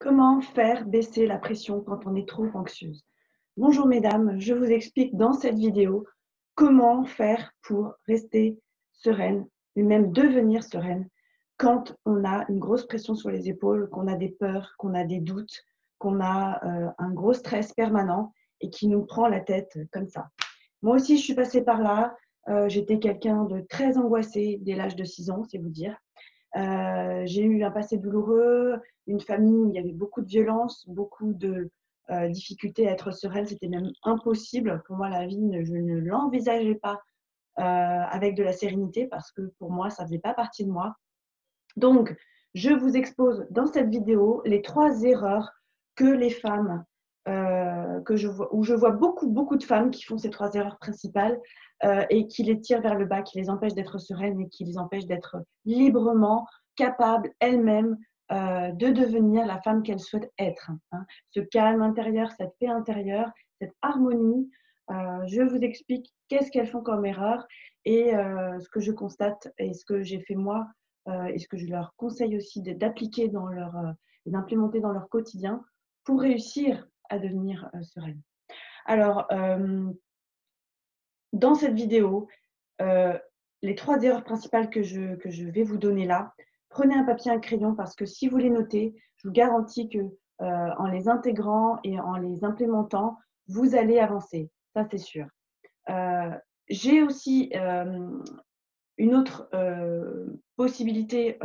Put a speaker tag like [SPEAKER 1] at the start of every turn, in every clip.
[SPEAKER 1] Comment faire baisser la pression quand on est trop anxieuse? Bonjour mesdames, je vous explique dans cette vidéo comment faire pour rester sereine et même devenir sereine quand on a une grosse pression sur les épaules, qu'on a des peurs, qu'on a des doutes, qu'on a un gros stress permanent et qui nous prend la tête comme ça. Moi aussi, je suis passée par là. J'étais quelqu'un de très angoissé dès l'âge de 6 ans, c'est vous dire. J'ai eu un passé douloureux, une famille où il y avait beaucoup de violence, beaucoup de difficultés à être sereine. C'était même impossible. Pour moi, la vie, je ne l'envisageais pas avec de la sérénité parce que pour moi, ça ne faisait pas partie de moi. Donc, je vous expose dans cette vidéo les 3 erreurs que les femmes, où je vois beaucoup de femmes qui font ces 3 erreurs principales et qui les tirent vers le bas, qui les empêchent d'être sereines et qui les empêchent d'être librement capables elles-mêmes de devenir la femme qu'elles souhaitent être. Hein. Ce calme intérieur, cette paix intérieure, cette harmonie. Je vous explique qu'est-ce qu'elles font comme erreur et ce que je constate et ce que j'ai fait moi et ce que je leur conseille aussi d'appliquer dans leur et d'implémenter dans leur quotidien pour réussir à devenir sereine. Alors, dans cette vidéo, euh, les 3 erreurs principales que je vais vous donner là, prenez un papier et un crayon parce que si vous les notez, je vous garantis que en les intégrant et en les implémentant, vous allez avancer. Ça, c'est sûr. Euh, j'ai aussi une autre possibilité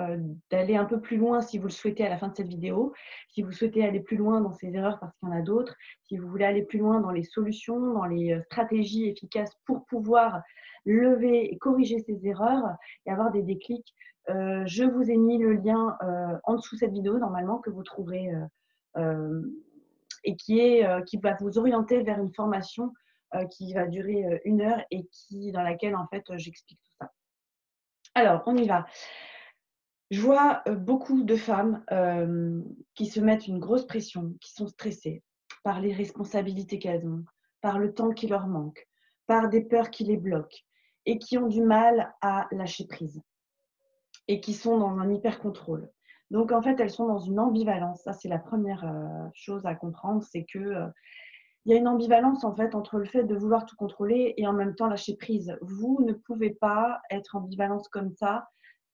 [SPEAKER 1] d'aller un peu plus loin si vous le souhaitez à la fin de cette vidéo, si vous souhaitez aller plus loin dans ces erreurs parce qu'il y en a d'autres, si vous voulez aller plus loin dans les solutions, dans les stratégies efficaces pour pouvoir lever et corriger ces erreurs et avoir des déclics, je vous ai mis le lien en dessous de cette vidéo normalement que vous trouverez euh, et qui va vous orienter vers une formation qui va durer 1 heure et dans laquelle en fait j'explique tout ça. Alors, on y va. Je vois beaucoup de femmes qui se mettent une grosse pression, qui sont stressées par les responsabilités qu'elles ont, par le temps qui leur manque, par des peurs qui les bloquent et qui ont du mal à lâcher prise et qui sont dans un hyper-contrôle. Donc, en fait, elles sont dans une ambivalence. Ça, c'est la première chose à comprendre, c'est que il y a une ambivalence en fait entre le fait de vouloir tout contrôler et en même temps lâcher prise. Vous ne pouvez pas être ambivalente comme ça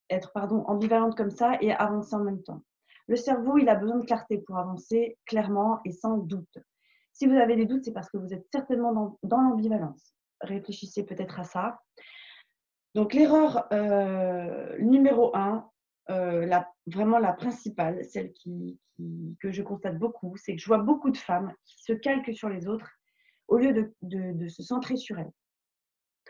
[SPEAKER 1] et avancer en même temps. Le cerveau, il a besoin de clarté pour avancer clairement et sans doute. Si vous avez des doutes, c'est parce que vous êtes certainement dans l'ambivalence. Réfléchissez peut-être à ça. Donc l'erreur numéro 1, vraiment la principale, celle que je constate beaucoup, c'est que je vois beaucoup de femmes qui se calquent sur les autres au lieu de se centrer sur elles.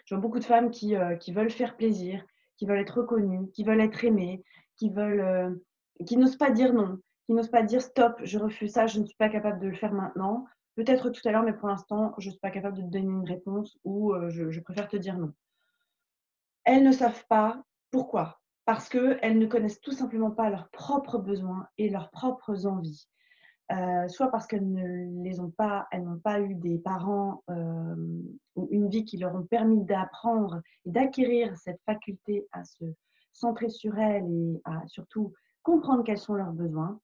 [SPEAKER 1] Je vois beaucoup de femmes qui veulent faire plaisir, qui veulent être reconnues, qui veulent être aimées, qui n'osent pas dire non, qui n'osent pas dire stop, je refuse ça, je ne suis pas capable de le faire maintenant. Peut-être tout à l'heure, mais pour l'instant, je ne suis pas capable de te donner une réponse ou je préfère te dire non. Elles ne savent pas pourquoi. Parce qu'elles ne connaissent tout simplement pas leurs propres besoins et leurs propres envies. Soit parce qu'elles n'ont pas eu des parents ou une vie qui leur ont permis d'apprendre et d'acquérir cette faculté à se centrer sur elles et à surtout comprendre quels sont leurs besoins.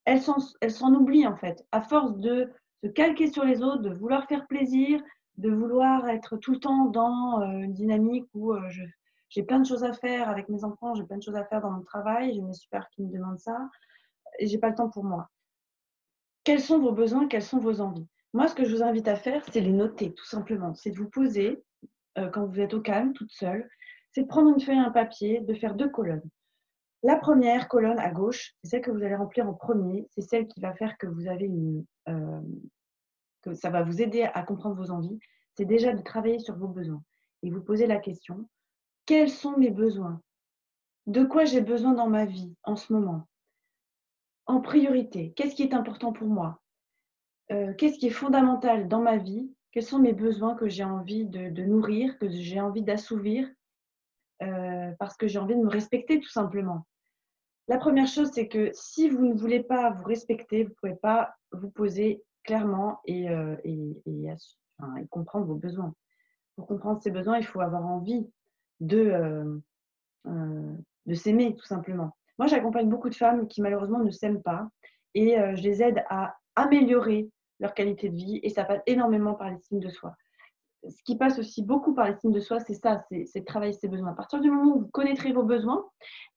[SPEAKER 1] Elles s'en oublient en fait, à force de se calquer sur les autres, de vouloir faire plaisir, de vouloir être tout le temps dans une dynamique où j'ai plein de choses à faire avec mes enfants, j'ai plein de choses à faire dans mon travail, j'ai mes supérieurs qui me demandent ça et j'ai pas le temps pour moi. Quels sont vos besoins, quelles sont vos envies? Moi, ce que je vous invite à faire, c'est les noter, tout simplement. C'est de vous poser, quand vous êtes au calme, toute seule, c'est de prendre une feuille et un papier, de faire 2 colonnes. La première colonne à gauche, c'est celle que vous allez remplir en premier. C'est celle qui va faire que vous avez que ça va vous aider à comprendre vos envies. C'est déjà de travailler sur vos besoins. Et vous posez la question, quels sont mes besoins? De quoi j'ai besoin dans ma vie en ce moment? En priorité, qu'est-ce qui est important pour moi? Qu'est-ce qui est fondamental dans ma vie? Quels sont mes besoins que j'ai envie de nourrir, que j'ai envie d'assouvir, parce que j'ai envie de me respecter tout simplement. La première chose, c'est que si vous ne voulez pas vous respecter, vous ne pouvez pas vous poser clairement et comprendre vos besoins. Pour comprendre ses besoins, il faut avoir envie de, euh, euh, de s'aimer tout simplement. Moi, j'accompagne beaucoup de femmes qui malheureusement ne s'aiment pas et je les aide à améliorer leur qualité de vie et ça passe énormément par l'estime de soi. Ce qui passe aussi beaucoup par l'estime de soi, c'est ça, c'est de travailler ses besoins. À partir du moment où vous connaîtrez vos besoins,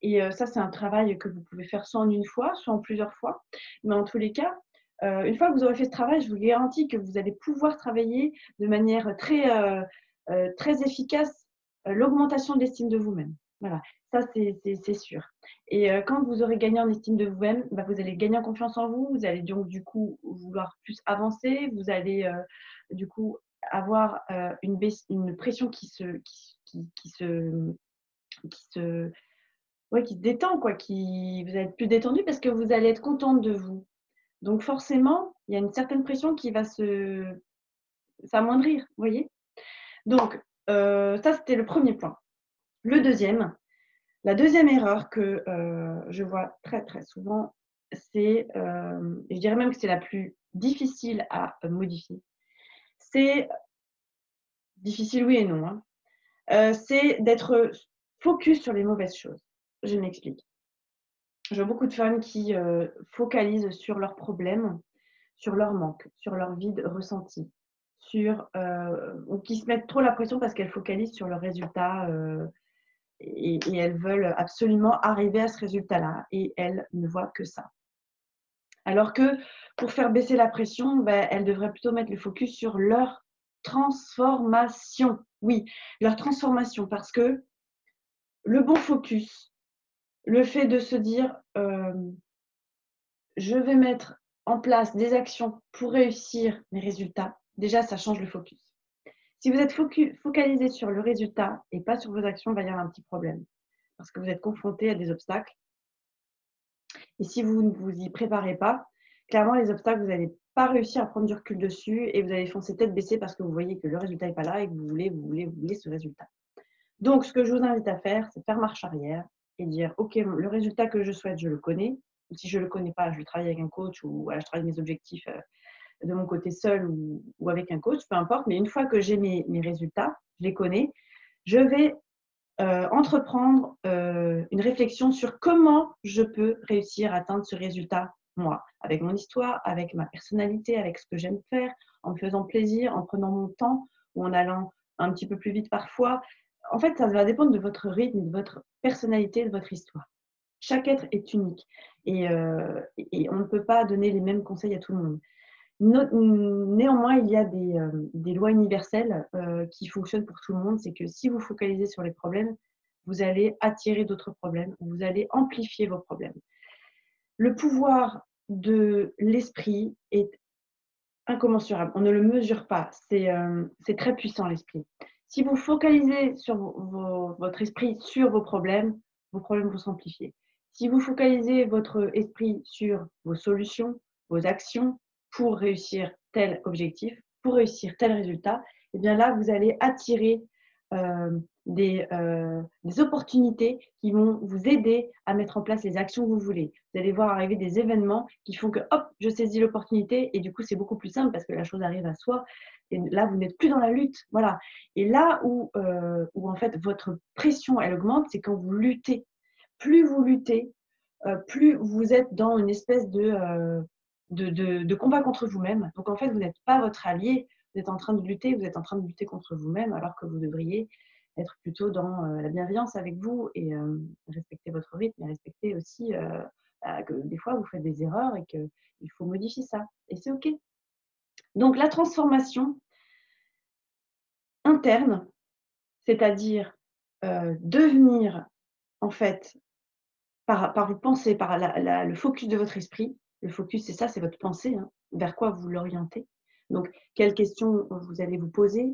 [SPEAKER 1] et ça, c'est un travail que vous pouvez faire soit en une fois, soit en plusieurs fois, mais en tous les cas, une fois que vous aurez fait ce travail, je vous garantis que vous allez pouvoir travailler de manière très efficace l'augmentation de l'estime de vous-même. Voilà, ça, c'est sûr. Et quand vous aurez gagné en estime de vous-même, bah, vous allez gagner en confiance en vous, vous allez donc du coup vouloir plus avancer, vous allez du coup avoir une pression qui se détend, quoi, vous allez être plus détendu parce que vous allez être contente de vous. Donc forcément, il y a une certaine pression qui va s'amoindrir, vous voyez. Donc, ça, c'était le premier point. La deuxième erreur que je vois très, très souvent, c'est, et je dirais même que c'est la plus difficile à modifier, c'est difficile oui et non, hein, c'est d'être focus sur les mauvaises choses. Je m'explique. Je vois beaucoup de femmes qui focalisent sur leurs problèmes, sur leur manque, sur leur vide ressenti, ou qui se mettent trop la pression parce qu'elles focalisent sur leurs résultats et elles veulent absolument arriver à ce résultat-là et elles ne voient que ça. Alors que pour faire baisser la pression, ben, elles devraient plutôt mettre le focus sur leur transformation. Oui, leur transformation parce que le bon focus, le fait de se dire je vais mettre en place des actions pour réussir mes résultats, déjà ça change le focus. Si vous êtes focalisé sur le résultat et pas sur vos actions, il va y avoir un petit problème parce que vous êtes confronté à des obstacles. Et si vous ne vous y préparez pas, clairement les obstacles, vous n'allez pas réussir à prendre du recul dessus et vous allez foncer tête baissée parce que vous voyez que le résultat n'est pas là et que vous voulez ce résultat. Donc, ce que je vous invite à faire, c'est faire marche arrière et dire, OK, le résultat que je souhaite, je le connais. Ou si je ne le connais pas, je le travaille avec un coach ou voilà, je travaille mes objectifs de mon côté seul ou avec un coach, peu importe. Mais une fois que j'ai mes résultats, je les connais, je vais entreprendre une réflexion sur comment je peux réussir à atteindre ce résultat, moi, avec mon histoire, avec ma personnalité, avec ce que j'aime faire, en me faisant plaisir, en prenant mon temps ou en allant un petit peu plus vite parfois. En fait, ça va dépendre de votre rythme, de votre personnalité, de votre histoire. Chaque être est unique et on ne peut pas donner les mêmes conseils à tout le monde. Néanmoins, il y a des lois universelles qui fonctionnent pour tout le monde. C'est que si vous focalisez sur les problèmes, vous allez attirer d'autres problèmes, vous allez amplifier vos problèmes. Le pouvoir de l'esprit est incommensurable. On ne le mesure pas. C'est très puissant, l'esprit. Si vous focalisez sur votre esprit sur vos problèmes vont s'amplifier. Si vous focalisez votre esprit sur vos solutions, vos actions pour réussir tel objectif, pour réussir tel résultat, eh bien là, vous allez attirer des opportunités qui vont vous aider à mettre en place les actions que vous voulez. Vous allez voir arriver des événements qui font que, hop, je saisis l'opportunité et du coup, c'est beaucoup plus simple parce que la chose arrive à soi. Et là, vous n'êtes plus dans la lutte. Voilà. Et là où en fait, votre pression, elle augmente, c'est quand vous luttez. Plus vous luttez, plus vous êtes dans une espèce de combat contre vous-même. Donc, en fait, vous n'êtes pas votre allié. Vous êtes en train de lutter, vous êtes en train de lutter contre vous-même alors que vous devriez être plutôt dans la bienveillance avec vous et respecter votre rythme et respecter aussi que des fois vous faites des erreurs et qu'il faut modifier ça. Et c'est OK. Donc la transformation interne, c'est-à-dire devenir en fait par vos pensées, par le focus de votre esprit. Le focus, c'est ça, c'est votre pensée, hein, vers quoi vous l'orientez. Donc, quelles questions vous allez vous poser,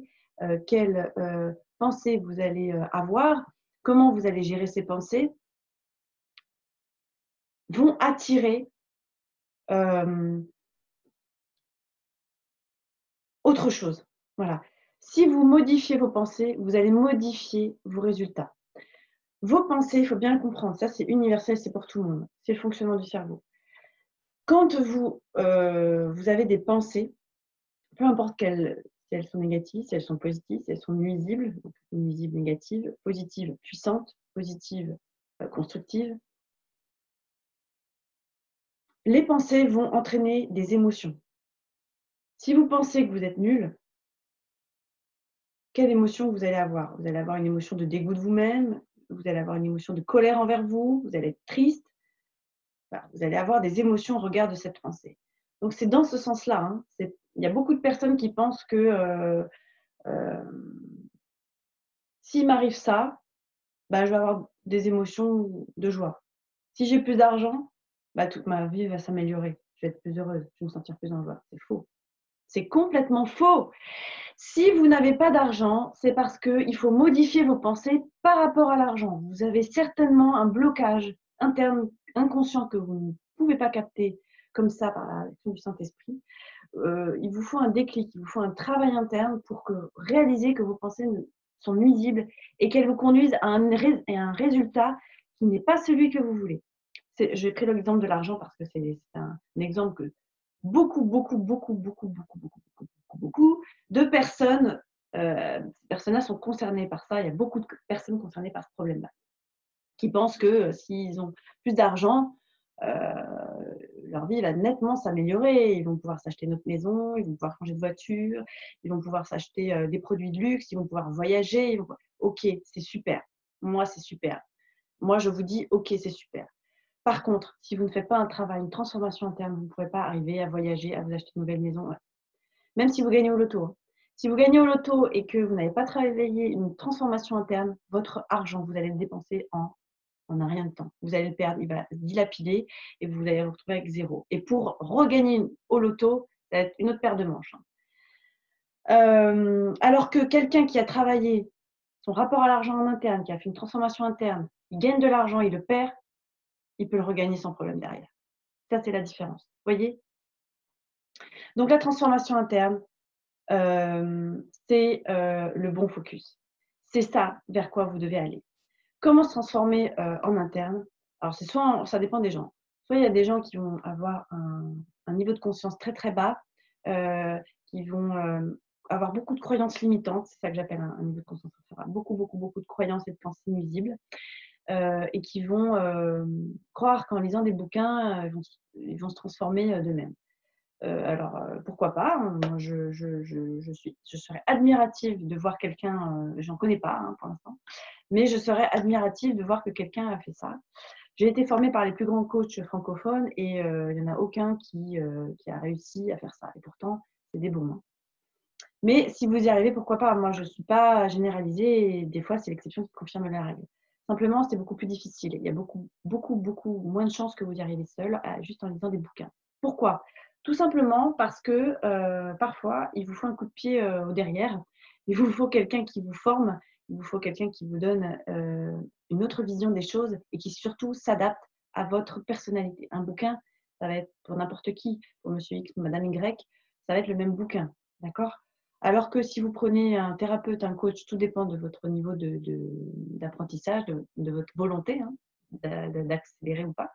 [SPEAKER 1] quelles pensées vous allez avoir, comment vous allez gérer ces pensées, vont attirer autre chose. Voilà. Si vous modifiez vos pensées, vous allez modifier vos résultats. Vos pensées, il faut bien le comprendre, ça c'est universel, c'est pour tout le monde. C'est le fonctionnement du cerveau. Quand vous avez des pensées, peu importe si elles sont négatives, si elles sont positives, si elles sont nuisibles, donc nuisibles, négatives, positives, puissantes, positives, constructives, les pensées vont entraîner des émotions. Si vous pensez que vous êtes nul, quelle émotion vous allez avoir? Vous allez avoir une émotion de dégoût de vous-même, vous allez avoir une émotion de colère envers vous, vous allez être triste. Voilà, vous allez avoir des émotions au regard de cette pensée. Donc c'est dans ce sens-là, hein. Il y a beaucoup de personnes qui pensent que s'il m'arrive ça, bah, je vais avoir des émotions de joie. Si j'ai plus d'argent, bah, toute ma vie va s'améliorer. Je vais être plus heureuse, je vais me sentir plus en joie. C'est faux. C'est complètement faux. Si vous n'avez pas d'argent, c'est parce qu'il faut modifier vos pensées par rapport à l'argent. Vous avez certainement un blocage interne, inconscient que vous ne pouvez pas capter comme ça par l'action du Saint-Esprit. Il vous faut un déclic, il vous faut un travail interne pour réaliser que vos pensées sont nuisibles et qu'elles vous conduisent à un résultat qui n'est pas celui que vous voulez. Je vais prendre l'exemple de l'argent parce que c'est un exemple que beaucoup de personnes, ces personnes-là sont concernées par ça. Il y a beaucoup de personnes concernées par ce problème-là, qui pensent que s'ils ont plus d'argent, leur vie va nettement s'améliorer. Ils vont pouvoir s'acheter une autre maison, ils vont pouvoir changer de voiture, ils vont pouvoir s'acheter des produits de luxe, ils vont pouvoir voyager. Ok, c'est super. Moi, c'est super. Moi, je vous dis, ok, c'est super. Par contre, si vous ne faites pas un travail, une transformation interne, vous ne pourrez pas arriver à voyager, à vous acheter une nouvelle maison, même si vous gagnez au loto, hein. Si vous gagnez au loto et que vous n'avez pas travaillé une transformation interne, votre argent, vous allez le dépenser en un rien de temps. Vous allez le perdre, il va se dilapider et vous allez vous retrouver avec zéro. Et pour regagner au loto, ça va être une autre paire de manches, hein. Alors que quelqu'un qui a travaillé son rapport à l'argent en interne, qui a fait une transformation interne, il gagne de l'argent, il le perd, il peut le regagner sans problème derrière. Ça, c'est la différence. Vous voyez? Donc, la transformation interne, c'est le bon focus. C'est ça vers quoi vous devez aller. Comment se transformer en interne? Alors, ça dépend des gens. Soit il y a des gens qui vont avoir un niveau de conscience très très bas, qui vont avoir beaucoup de croyances limitantes, c'est ça que j'appelle un niveau de conscience très bas, beaucoup de croyances et de pensées nuisibles, et qui vont croire qu'en lisant des bouquins, ils vont se transformer d'eux-mêmes. Alors, pourquoi pas, hein, moi je serais admirative de voir quelqu'un, j'en connais pas, hein, pour l'instant, mais je serais admirative de voir que quelqu'un a fait ça. J'ai été formée par les plus grands coachs francophones et il y en a aucun qui a réussi à faire ça et pourtant c'est des bons, hein. Mais si vous y arrivez, pourquoi pas? Moi je suis pas généralisée et des fois c'est l'exception qui confirme la règle. Simplement, c'est beaucoup plus difficile. Il y a beaucoup moins de chances que vous y arriviez seul, juste en lisant des bouquins. Pourquoi? Tout simplement parce que, parfois, il vous faut un coup de pied, au derrière. Il vous faut quelqu'un qui vous forme, il vous faut quelqu'un qui vous donne, une autre vision des choses et qui surtout s'adapte à votre personnalité. Un bouquin, ça va être pour n'importe qui, pour monsieur X, madame Y, ça va être le même bouquin, d'accord? Alors que si vous prenez un thérapeute, un coach, tout dépend de votre niveau d'apprentissage, de votre volonté, hein, d'accélérer ou pas.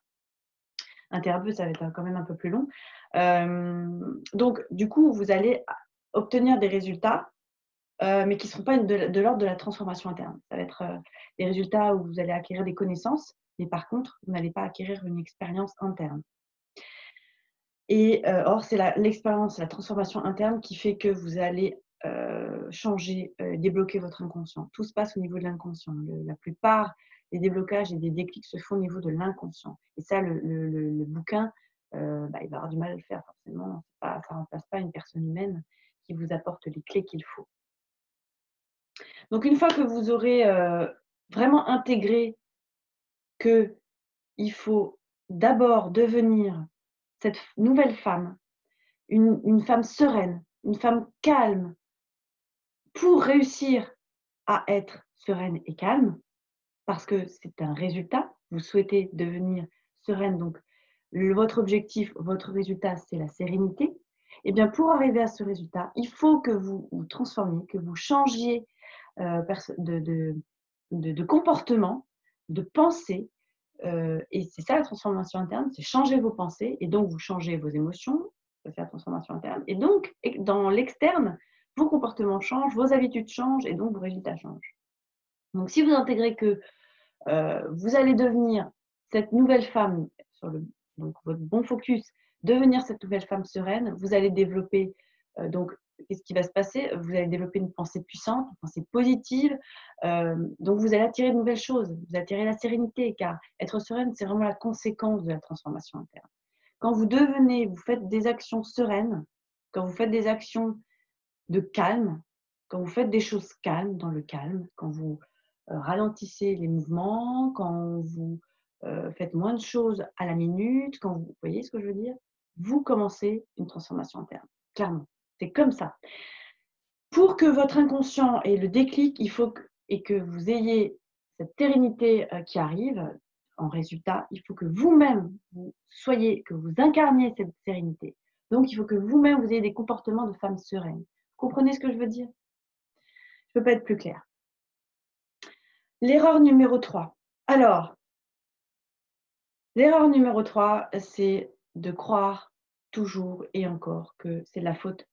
[SPEAKER 1] Un thérapeute, ça va être quand même un peu plus long. Donc, du coup, vous allez obtenir des résultats, mais qui ne seront pas de l'ordre de la transformation interne. Ça va être des résultats où vous allez acquérir des connaissances, mais par contre, vous n'allez pas acquérir une expérience interne. Et or, c'est l'expérience, la transformation interne qui fait que vous allez changer, débloquer votre inconscient. Tout se passe au niveau de l'inconscient. La plupart des déblocages et des déclics se font au niveau de l'inconscient. Et ça, le bouquin, il va avoir du mal à le faire forcément. Ça ne remplace pas une personne humaine qui vous apporte les clés qu'il faut. Donc, une fois que vous aurez vraiment intégré qu'il faut d'abord devenir cette nouvelle femme, une femme sereine, une femme calme, pour réussir à être sereine et calme, parce que c'est un résultat, vous souhaitez devenir sereine, donc votre objectif, votre résultat, c'est la sérénité. Et bien, pour arriver à ce résultat, il faut que vous vous transformiez, que vous changiez de comportement, de pensée. Et c'est ça la transformation interne, c'est changer vos pensées, et donc vous changez vos émotions, c'est la transformation interne. Et donc, dans l'externe, vos comportements changent, vos habitudes changent, et donc vos résultats changent. Donc, si vous intégrez que vous allez devenir cette nouvelle femme sur le donc votre bon focus, devenir cette nouvelle femme sereine, vous allez développer, donc qu'est-ce qui va se passer? Vous allez développer une pensée puissante, une pensée positive, donc vous allez attirer de nouvelles choses, vous attirez la sérénité, car être sereine, c'est vraiment la conséquence de la transformation interne. Quand vous faites des actions sereines, quand vous faites des actions de calme, quand vous faites des choses calmes, dans le calme, quand vous ralentissez les mouvements, quand vous faites moins de choses à la minute, quand vous voyez ce que je veux dire? Vous commencez une transformation interne, clairement. C'est comme ça. Pour que votre inconscient ait le déclic, il faut que vous ayez cette sérénité qui arrive, en résultat, il faut que vous-même, que vous incarniez cette sérénité. Donc, il faut que vous-même, vous ayez des comportements de femme sereine. Vous comprenez ce que je veux dire? Je ne peux pas être plus claire. L'erreur numéro 3. Alors, l'erreur numéro 3, c'est de croire toujours et encore que c'est de la faute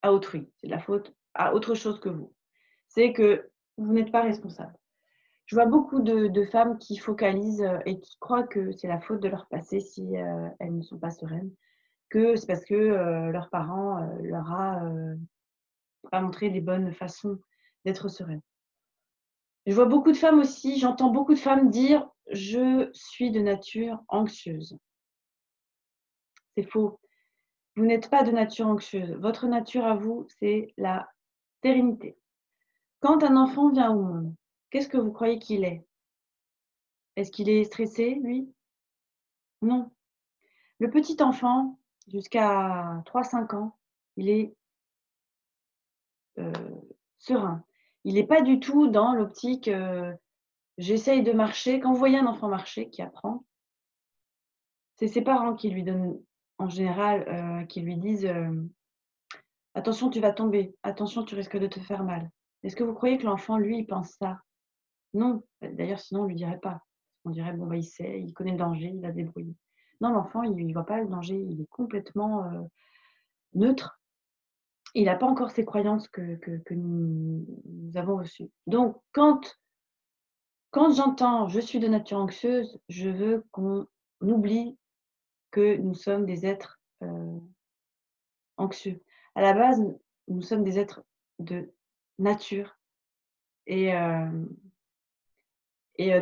[SPEAKER 1] à autrui, c'est de la faute à autre chose que vous. C'est que vous n'êtes pas responsable. Je vois beaucoup de femmes qui focalisent et qui croient que c'est la faute de leur passé si elles ne sont pas sereines, que c'est parce que leurs parents leur a pas montré les bonnes façons d'être sereines. Je vois beaucoup de femmes aussi, j'entends beaucoup de femmes dire « je suis de nature anxieuse ». C'est faux. Vous n'êtes pas de nature anxieuse. Votre nature à vous, c'est la sérénité. Quand un enfant vient au monde, qu'est-ce que vous croyez qu'il est? Est-ce qu'il est stressé, lui? Non. Le petit enfant, jusqu'à 3-5 ans, il est serein. Il n'est pas du tout dans l'optique j'essaye de marcher. Quand vous voyez un enfant marcher qui apprend, c'est ses parents qui lui donnent, en général, qui lui disent attention, tu vas tomber, attention, tu risques de te faire mal. Est-ce que vous croyez que l'enfant, lui, il pense ça? Non. D'ailleurs, sinon, on ne lui dirait pas. On dirait bon, bah, il sait, il connaît le danger, il va se débrouiller. Non, l'enfant, il ne voit pas le danger, il est complètement neutre. Il n'a pas encore ces croyances que nous avons reçues. Donc, quand j'entends je suis de nature anxieuse, je veux qu'on oublie que nous sommes des êtres anxieux. À la base, nous sommes des êtres de nature et,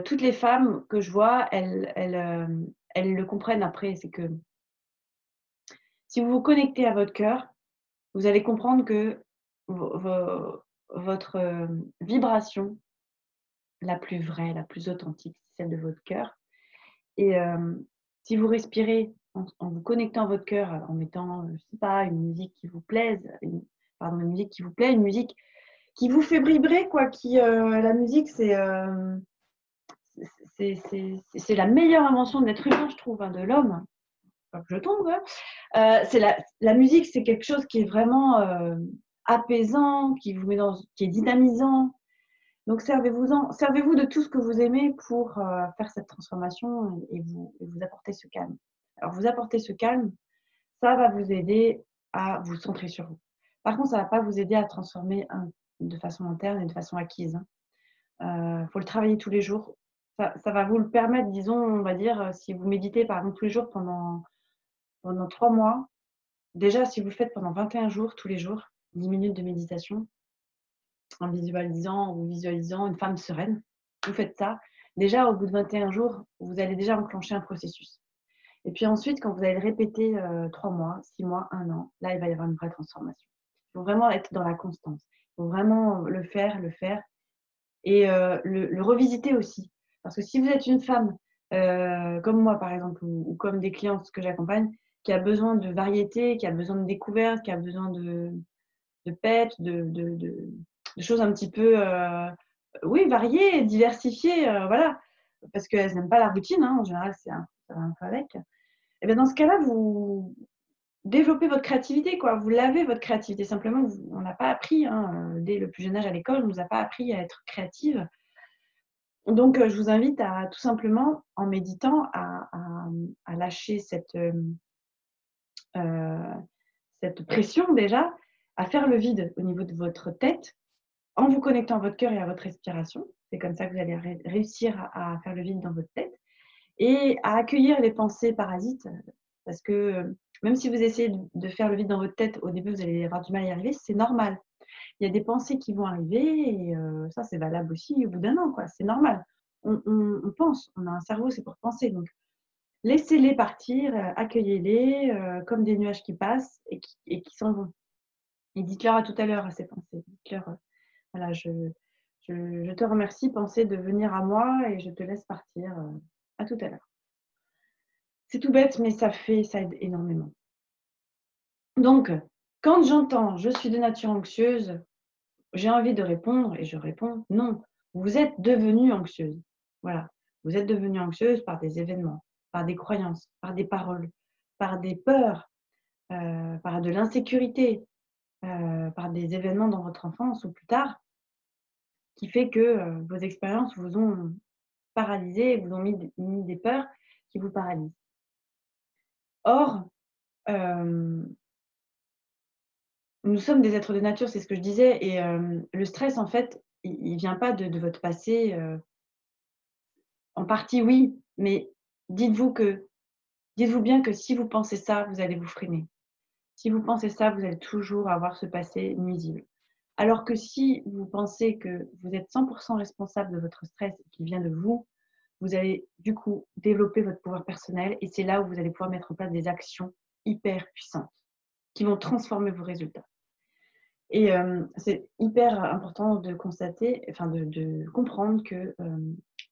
[SPEAKER 1] toutes les femmes que je vois, elles le comprennent après. C'est que si vous vous connectez à votre cœur, vous allez comprendre que votre vibration la plus vraie, la plus authentique, c'est celle de votre cœur. Et si vous respirez en vous connectant à votre cœur, en mettant, je sais pas, une musique qui vous plaise, une musique qui vous plaît, une musique qui vous fait vibrer quoi, la musique c'est la meilleure invention de l'être humain, je trouve, hein, de l'homme. Pas que je tombe, hein. C'est la musique, c'est quelque chose qui est vraiment apaisant, qui vous met qui est dynamisant. Donc servez-vous-en, servez-vous de tout ce que vous aimez pour faire cette transformation et vous apporter ce calme. Alors vous apporter ce calme, ça va vous aider à vous centrer sur vous. Par contre, ça ne va pas vous aider à transformer de façon interne et de façon acquise. Faut le travailler tous les jours. Ça va vous le permettre, disons, on va dire, si vous méditez par exemple tous les jours pendant 3 mois, déjà si vous le faites pendant 21 jours, tous les jours, 10 minutes de méditation, en visualisant une femme sereine, vous faites ça. Déjà, au bout de 21 jours, vous allez déjà enclencher un processus. Et puis ensuite, quand vous allez le répéter 3 mois, 6 mois, 1 an, là, il va y avoir une vraie transformation. Il faut vraiment être dans la constance. Il faut vraiment le faire et le revisiter aussi. Parce que si vous êtes une femme, comme moi par exemple, ou comme des clientes que j'accompagne, qui a besoin de variété, qui a besoin de découverte, qui a besoin de peps, de choses un petit peu oui, variées, diversifiées, voilà. Parce qu'elles n'aiment pas la routine, hein, en général, ça va un peu avec. Et bien dans ce cas-là, vous développez votre créativité, quoi. Vous lavez votre créativité. Simplement, on n'a pas appris, hein, dès le plus jeune âge à l'école, on ne nous a pas appris à être créative. Donc, je vous invite à tout simplement, en méditant, à lâcher cette pression déjà, à faire le vide au niveau de votre tête, en vous connectant à votre cœur et à votre respiration. C'est comme ça que vous allez réussir à faire le vide dans votre tête. et à accueillir les pensées parasites, parce que même si vous essayez de faire le vide dans votre tête, au début, vous allez avoir du mal à y arriver, c'est normal. Il y a des pensées qui vont arriver et ça, c'est valable aussi au bout d'un an, quoi. C'est normal. On pense, on a un cerveau, c'est pour penser. Donc, laissez-les partir, accueillez-les comme des nuages qui passent et qui s'en vont. Et dites-leur à tout à l'heure à ces pensées. Dites-leur, voilà, je te remercie, pensée, de venir à moi et je te laisse partir. À tout à l'heure. C'est tout bête, mais ça aide énormément. Donc, quand j'entends je suis de nature anxieuse, j'ai envie de répondre et je réponds non. Vous êtes devenue anxieuse. Voilà. Vous êtes devenue anxieuse par des événements, par des croyances, par des paroles, par des peurs, par de l'insécurité, par des événements dans votre enfance ou plus tard, qui fait que vos expériences vous ont paralysé, vous ont mis des peurs qui vous paralysent. Or, nous sommes des êtres de nature, c'est ce que je disais, et le stress, en fait, il vient pas de votre passé. En partie, oui, mais dites-vous bien que si vous pensez ça, vous allez vous freiner. Si vous pensez ça, vous allez toujours avoir ce passé nuisible. Alors que si vous pensez que vous êtes 100% responsable de votre stress et qu'il vient de vous, vous allez du coup développer votre pouvoir personnel et c'est là où vous allez pouvoir mettre en place des actions hyper puissantes qui vont transformer vos résultats. Et c'est hyper important de constater, enfin de comprendre que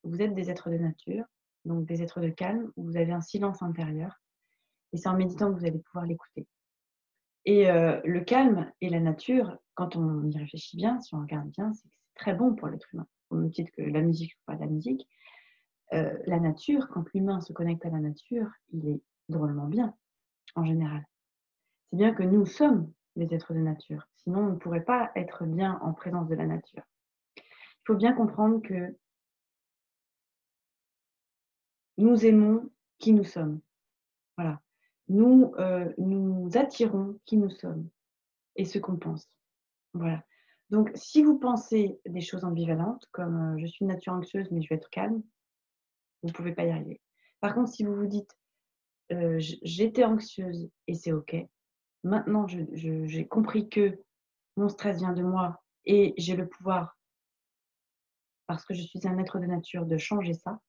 [SPEAKER 1] vous êtes des êtres de nature, donc des êtres de calme, où vous avez un silence intérieur. Et c'est en méditant que vous allez pouvoir l'écouter. Et le calme et la nature, quand on y réfléchit bien, si on regarde bien, c'est très bon pour l'être humain. Au même titre que la musique ou pas de la musique. La nature, quand l'humain se connecte à la nature, il est drôlement bien, en général. C'est bien que nous sommes des êtres de nature. Sinon, on ne pourrait pas être bien en présence de la nature. Il faut bien comprendre que nous aimons qui nous sommes. Voilà. Nous attirons qui nous sommes et ce qu'on pense. Voilà. Donc, si vous pensez des choses ambivalentes, comme je suis de nature anxieuse, mais je vais être calme, vous ne pouvez pas y arriver. Par contre, si vous vous dites j'étais anxieuse et c'est OK, maintenant j'ai compris que mon stress vient de moi et j'ai le pouvoir, parce que je suis un être de nature, de changer ça,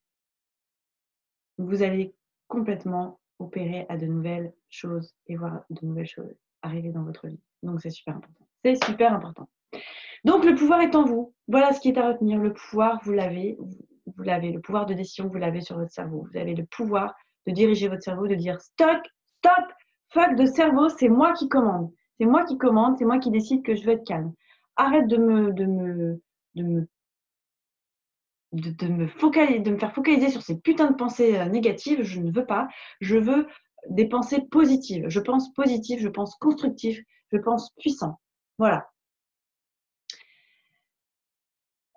[SPEAKER 1] vous allez complètement opérer à de nouvelles choses et voir de nouvelles choses arriver dans votre vie. Donc, c'est super important. C'est super important. Donc, le pouvoir est en vous. Voilà ce qui est à retenir. Le pouvoir, vous l'avez. Vous l'avez. Le pouvoir de décision, vous l'avez sur votre cerveau. Vous avez le pouvoir de diriger votre cerveau, de dire stop, stop, fuck de cerveau, c'est moi qui commande. C'est moi qui commande, c'est moi qui décide que je veux être calme. Arrête de me faire focaliser sur ces putains de pensées négatives. Je ne veux pas. Je veux des pensées positives. Je pense positif, je pense constructif, je pense puissant. Voilà.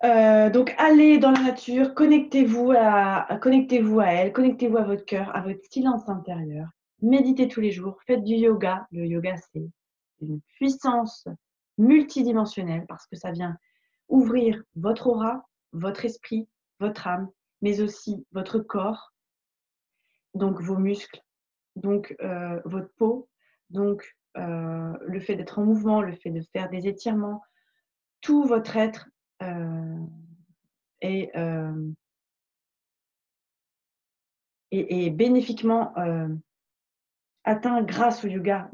[SPEAKER 1] Donc, allez dans la nature, connectez-vous à elle, connectez-vous à votre cœur, à votre silence intérieur. Méditez tous les jours, faites du yoga. Le yoga, c'est une puissance multidimensionnelle parce que ça vient ouvrir votre aura, votre esprit, votre âme, mais aussi votre corps, donc vos muscles, donc votre peau, donc le fait d'être en mouvement, le fait de faire des étirements, tout votre être est bénéfiquement atteint grâce au yoga.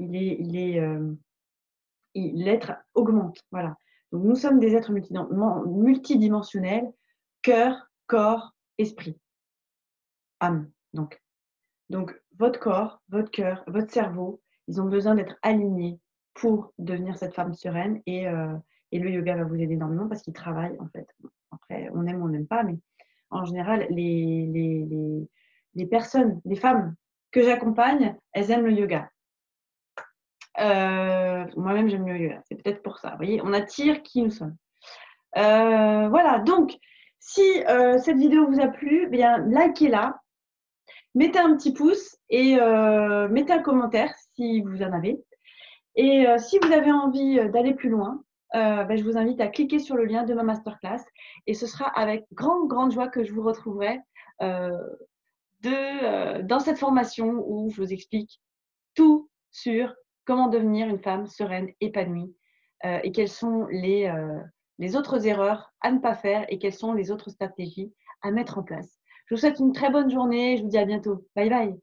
[SPEAKER 1] L'être augmente. Voilà. Donc, nous sommes des êtres multidimensionnels, cœur, corps, esprit, âme. Donc, votre corps, votre cœur, votre cerveau, ils ont besoin d'être alignés pour devenir cette femme sereine. Et le yoga va vous aider énormément parce qu'il travaille, en fait. Après, on aime ou on n'aime pas, mais en général, les personnes, les femmes que j'accompagne, elles aiment le yoga. Moi-même, j'aime le yoga. C'est peut-être pour ça. Vous voyez, on attire qui nous sommes. Voilà, donc, si cette vidéo vous a plu, eh bien, likez-la, mettez un petit pouce et mettez un commentaire si vous en avez. Et si vous avez envie d'aller plus loin, je vous invite à cliquer sur le lien de ma masterclass et ce sera avec grande joie que je vous retrouverai dans cette formation où je vous explique tout sur comment devenir une femme sereine, épanouie, et quelles sont les autres erreurs à ne pas faire et quelles sont les autres stratégies à mettre en place. Je vous souhaite une très bonne journée. Je vous dis à bientôt. Bye bye.